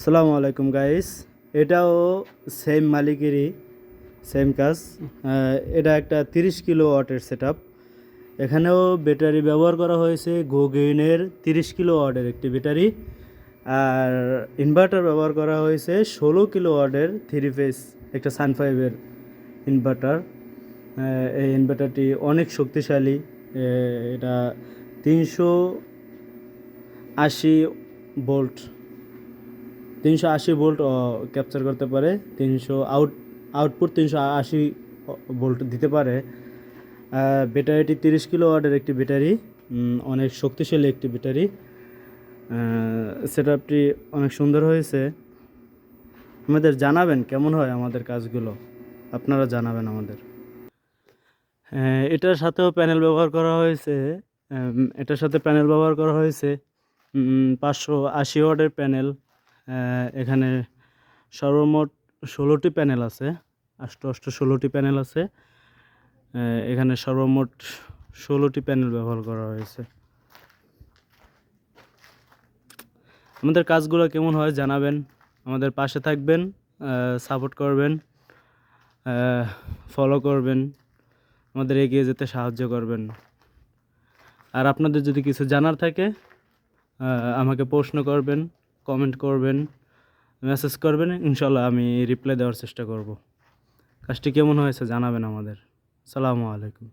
আসসালামু আলাইকুম গাইস। এটাও সেম মালিকেরই সেম কাজ। এটা একটা 30 কিলো ওয়াটের সেট আপ। এখানেও ব্যাটারি ব্যবহার করা হয়েছে গোগেইনের 30 কিলো ওয়াটের একটি ব্যাটারি, আর ইনভার্টার ব্যবহার করা হয়েছে 16 কিলো ওয়াটের থ্রি ফেজ একটা সানফাইভের ইনভার্টার। এই ইনভার্টারটি অনেক শক্তিশালী। এটা 380 ভোল্ট ক্যাপচার করতে পারে। 300 আউটপুট 380 ভোল্ট দিতে পারে। ব্যাটারিটি 30 কিলো ওয়াটের একটি ব্যাটারি, অনেক শক্তিশালী একটি ব্যাটারি। সেট আপটি অনেক সুন্দর হয়েছে। আমাদের জানাবেন কেমন হয় আমাদের কাজগুলো, আপনারা জানাবেন আমাদের। এটার সাথেও প্যানেল ব্যবহার করা হয়েছে। এটার সাথে প্যানেল ব্যবহার করা হয়েছে 580 ওয়াটের প্যানেল। এখানে সর্বমোট 16টি প্যানেল আছে। 16টি প্যানেল আছে। এখানে সর্বমোট 16টি প্যানেল ব্যবহার করা হয়েছে। আমাদের কাজগুলো কেমন হয় জানাবেন, আমাদের পাশে থাকবেন, সাপোর্ট করবেন, ফলো করবেন, আমাদের এগিয়ে যেতে সাহায্য করবেন। আর আপনাদের যদি কিছু জানার থাকে আমাকে প্রশ্ন করবেন, কমেন্ট করবেন, মেসেজ করবেন, ইনশাল্লাহ আমি রিপ্লাই দেওয়ার চেষ্টা করব। কাজটি কেমন হয়েছে জানাবেন আমাদের। আসসালামু আলাইকুম।